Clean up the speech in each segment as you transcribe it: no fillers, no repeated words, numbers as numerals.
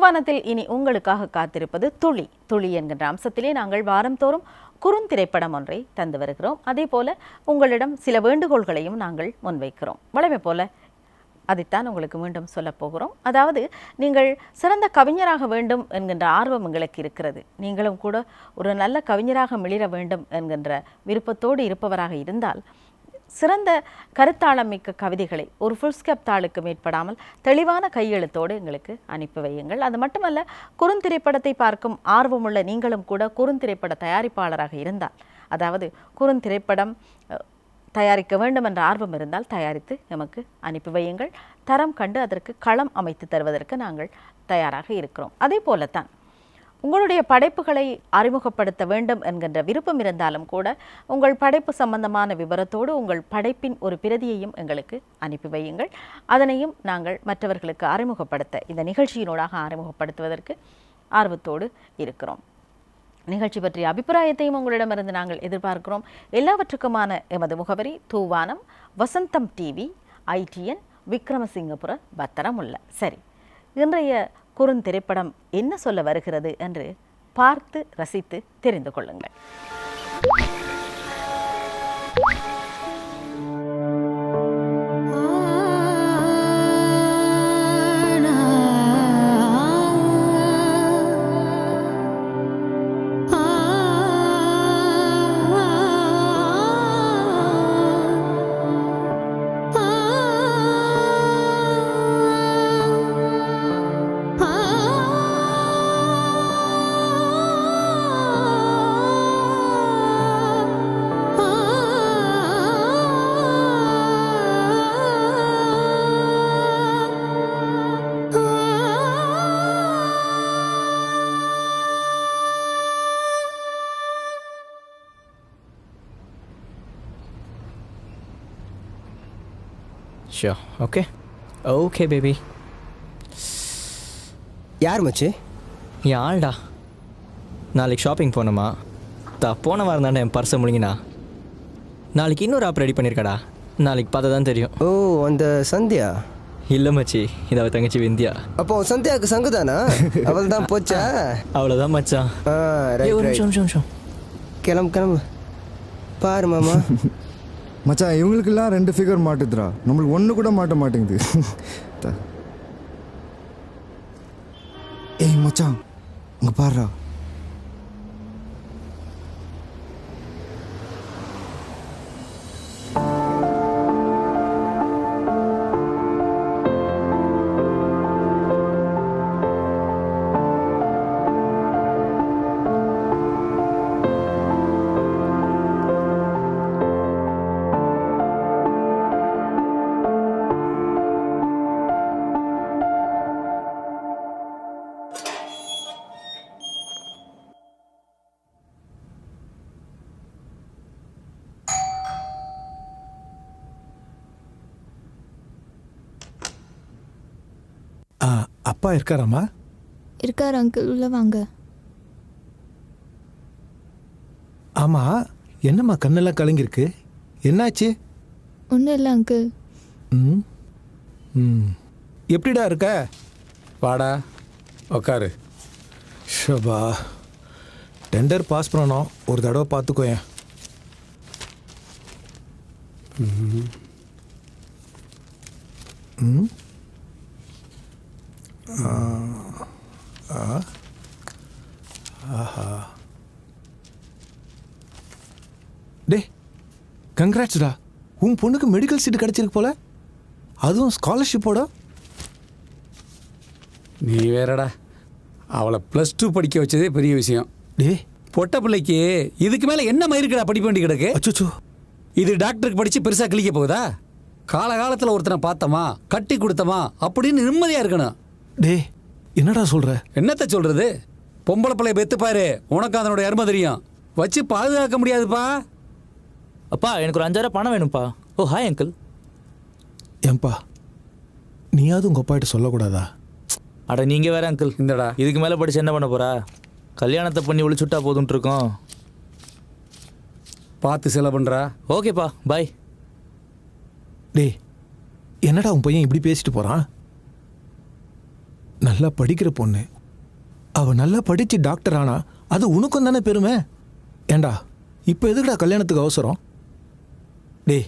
யாழ்ப்பாணத்தில் இனி உங்களுக்காக காத்திருப்பது துளி துளி என்கின்ற அம்சத்திலே நாங்கள் வாரந்தோறும் குறுந்திரைப்படம் ஒன்றை தந்து வருகிறோம். அதே போல உங்களிடம் சில வேண்டுகோள்களையும் நாங்கள் முன்வைக்கிறோம். வழமை போல அதைத்தான் உங்களுக்கு மீண்டும் சொல்ல போகிறோம். அதாவது, நீங்கள் சிறந்த கவிஞராக வேண்டும் என்கின்ற ஆர்வம் எங்களுக்கு இருக்கிறது. நீங்களும் கூட ஒரு நல்ல கவிஞராக மிளிர வேண்டும் என்கின்ற விருப்பத்தோடு இருப்பவராக இருந்தால், சிறந்த கருத்தாளம் மிக்க கவிதைகளை ஒரு ஃபுல்ஸ்கேப் தாளுக்கு மேற்படாமல் தெளிவான கையெழுத்தோடு எங்களுக்கு அனுப்பி வையுங்கள். அது மட்டுமல்ல, குறுந்திரைப்படத்தை பார்க்கும் ஆர்வமுள்ள நீங்களும் கூட குறுந்திரைப்பட தயாரிப்பாளராக இருந்தால், அதாவது குறுந்திரைப்படம் தயாரிக்க வேண்டும் என்ற ஆர்வம் இருந்தால் தயாரித்து நமக்கு அனுப்பி வையுங்கள். தரம் கண்டு அதற்கு களம் அமைத்து தருவதற்கு நாங்கள் தயாராக இருக்கிறோம். அதே போலத்தான் உங்களுடைய படைப்புகளை அறிமுகப்படுத்த வேண்டும் என்கின்ற விருப்பம் இருந்தாலும் கூட உங்கள் படைப்பு சம்பந்தமான விவரத்தோடு உங்கள் படைப்பின் ஒரு பிரதியையும் எங்களுக்கு அனுப்பி வையுங்கள். அதனையும் நாங்கள் மற்றவர்களுக்கு அறிமுகப்படுத்த, இந்த நிகழ்ச்சியினூடாக அறிமுகப்படுத்துவதற்கு ஆர்வத்தோடு இருக்கிறோம். நிகழ்ச்சி பற்றிய அபிப்பிராயத்தையும் உங்களிடமிருந்து நாங்கள் எதிர்பார்க்கிறோம். எல்லாவற்றுக்குமான எமது முகவரி தூவானம், வசந்தம் டிவி, ITN, விக்ரமசிங்கபுர, பத்திரமுல்ல. சரி, இன்றைய குறுந்திரைப்படம் என்ன சொல்ல வருகிறது என்று பார்த்து ரசித்து தெரிந்து கொள்ளுங்கள். Sure. Okay. Okay, baby. யார் மச்சி? என் ஆள்டா. நாளைக்கு ஷாப்பிங் போனோமா? போன வாரம் தானே என் பர்ஸை முழுங்கினா. நாளைக்கு இன்னொரு ஆப் ரெடி பண்ணியிருக்கடா. நாளைக்கு பார்த்தா தான் தெரியும். ஓ, அந்த சந்தியா? இல்லை மச்சி, இது அவள் தங்கச்சி விந்தியா. அப்போ சந்தியாவுக்கு சங்குதானா? அவள் தான் போச்சா? அவ்வளோதான் மச்சான். ஒரு நிமிஷம். கிளம்பு பாரு மாமா. மச்சான், இவங்களுக்கெல்லாம் 2 ஃபிகர் மாட்டுதுரா, நம்மளுக்கு ஒன்று கூட மாட்ட மாட்டேங்குது. ஏய் மச்சான், அங்கே பாருடா. அப்பா இருக்காராம்மா? இருக்கார் அங்கிள், உள்ள வாங்க. ஆமா, என்னம்மா கண்ணெல்லாம் கலங்கிருக்கு, என்னாச்சு? ஒன்றும் இல்லை அங்கிள். ம் ம் எப்படிடா இருக்க? வாடா உக்காரு. ஷபா, டெண்டர் பாஸ் பண்ணணும், ஒரு தடவை பார்த்துக்கோயேன். ம் ஆஹா, டே கங்க்ராட்ஸ்டா, உன் பொண்ணுக்கு மெடிக்கல் சீட்டு கிடச்சிருக்கு போல, அதுவும் ஸ்காலர்ஷிப்போட. நீ வேறடா, அவளை +2 படிக்க வச்சதே பெரிய விஷயம். டே, பொட்ட பிள்ளைக்கு இதுக்கு மேலே என்ன மயிருக்குடா படிக்க வேண்டி கிடக்கு? அச்சோ, இது டாக்டருக்கு படித்து பெருசாக கிழிக்க போகுதா? காலகாலத்தில் ஒருத்தனை பார்த்தோமா, கட்டி கொடுத்தோமா அப்படின்னு நிம்மதியாக இருக்கணும். டே, என்னடா சொல்ற? என்னத்த சொல்றது? பொம்பளை பிள்ளைய பெத்து பாரு, உனக்கு அதனுடைய அருமை தெரியும். வச்சு பாதுகாக்க முடியாதுப்பா. அப்பா, எனக்கு ஒரு 5000 பணம் வேணும்ப்பா. ஓ, ஹாய் அங்கிள். ஏன்பா, நீயாவது உங்கள் அப்பாகிட்ட சொல்லக்கூடாதா? அட நீங்கள் வேற அங்கிள். இந்தடா, இதுக்கு மேலே படிச்சு என்ன பண்ண போகிறா? கல்யாணத்தை பண்ணி ஒளிச்சுட்டா போதுன்ட்டு இருக்கோம். பார்த்து செலவு பண்ணுறா. ஓகேப்பா, பாய். டே, என்னடா உன் பையன் இப்படி பேசிட்டு போகிறான்? நல்லா படிக்கிற பொண்ணு, அவ நல்லா படிச்சு டாக்டர் ஆனா அது உனக்கும் தானே பெருமை. ஏண்டா இப்போ எதுக்குடா கல்யாணத்துக்கு அவசரம்? டேய்,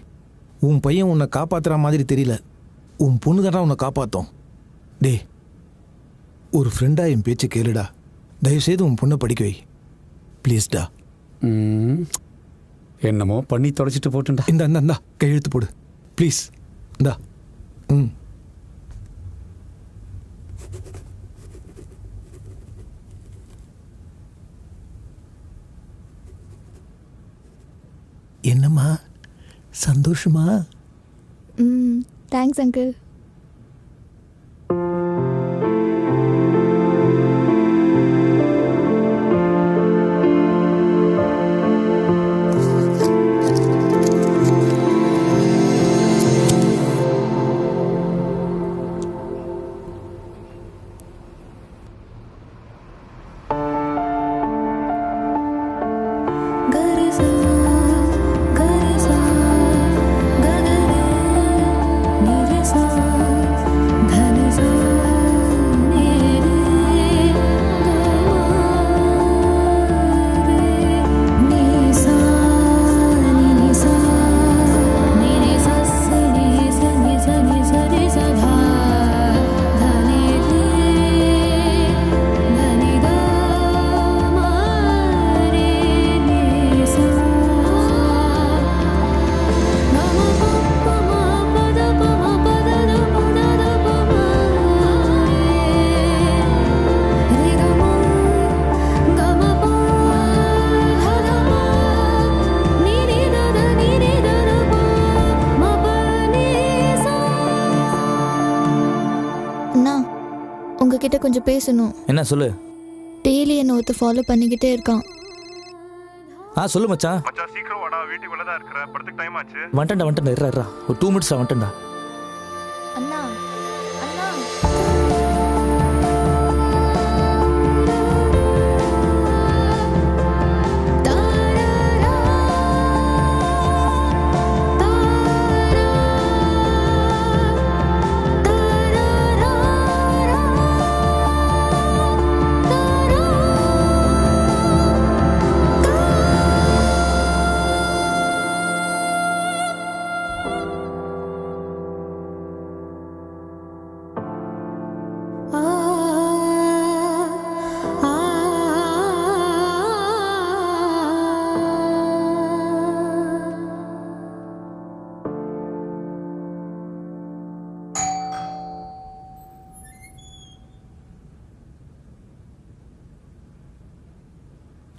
உன் பையன் உன்னை காப்பாத்துற மாதிரி தெரியல, உன் பொண்ணு தானே உன்னை காப்பாற்றும். டேய், ஒரு ஃப்ரெண்டா என் பேச்சு கேளுடா. தயவுசெய்து உன் பொண்ணை படிக்க வை ப்ளீஸ்டா. என்னமோ பண்ணி தொலைச்சிட்டு போட்டுண்டா. இந்தா கையெழுத்து போடு ப்ளீஸ். இந்தா. என்னம்மா சந்தோஷமா? Thanks uncle. உங்ககிட்ட கொஞ்சம் பேசணும். என்ன சொல்லு? டெய்லி என்ன ஒருத்த ஃபாலோ பண்ணிக்கிட்டே இருக்கான். சொல்லு மச்சான். மச்சான் சீக்கிரம் வாடா, வீட்டுக்குள்ள தான் இருக்கற, படத்துக்கு டைம் ஆச்சு. வந்துட்டேன் இருடா ஒரு 2 மினிட்ஸ் வந்துட்டேன்டா. அண்ணா அண்ணா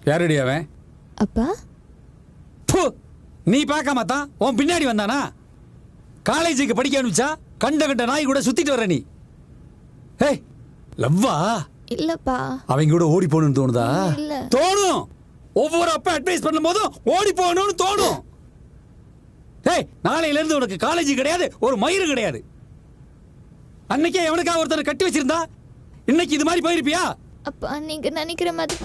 யாரடி அவன்? அப்பா நீ பார்க்காம தான் உன் பின்னாடி வந்தானா? காலேஜுக்கு படிக்க அனுப்பிச்சா கண்ட நாய் கூட சுத்திட்டு வர நீ. ஏய் லவ்வா? இல்லப்பா. அவங்க கூட ஓடி போகணும்னு தோணுதா? இல்ல. தோணும். ஒவ்வொரு அப்பா அட்வைஸ் பண்ணும் போதும் ஓடி போகணும்னு தோணும். ஏய் நாளையில இருந்து உனக்கு காலேஜ் கிடையாது, ஒரு மயிறு கிடையாது. அன்னைக்கே எவனுக்கா ஒருத்தர் கட்டி வச்சிருந்தா இன்னைக்கு இது மாதிரி போயிருப்பியா? அப்பா நீங்க நினைக்கிற மாதிரி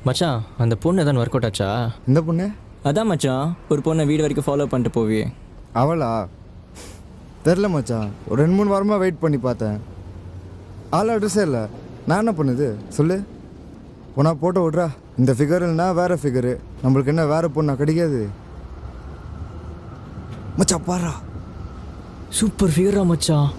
மச்சான், அந்த பொண்ணு தான் ஒர்க் அவுட் ஆச்சா? இந்த பொண்ணு? அதான் மச்சான், ஒரு பொண்ணை வீடு வரைக்கும் ஃபாலோ பண்ணிட்டு போவியே அவளா? தெரில மச்சான், ஒரு 2-3 வாரமாக வெயிட் பண்ணி பார்த்தேன். ஆள் அட்ரஸே இல்லை. நான் என்ன பண்ணுது சொல்லு? போனா போட்டோ விட்றா. இந்த ஃபிகர் இல்லைனா வேறு ஃபிகரு, நம்மளுக்கு என்ன வேறு பொண்ணா கிடைக்காது? மச்சான் பாரா, சூப்பர் ஃபிகரா மச்சான்.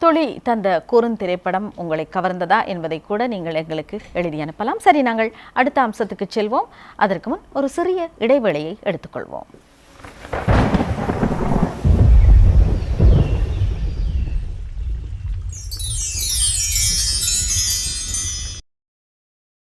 துளி தந்த குறுந்திரைப்படம் உங்களை கவர்ந்ததா என்பதை கூட நீங்கள் எங்களுக்கு எழுதி அனுப்பலாம். சரி, நாங்கள் அடுத்த அம்சத்துக்கு செல்வோம். அதற்கு முன் ஒரு சிறிய இடைவேளையை எடுத்துக்கொள்வோம்.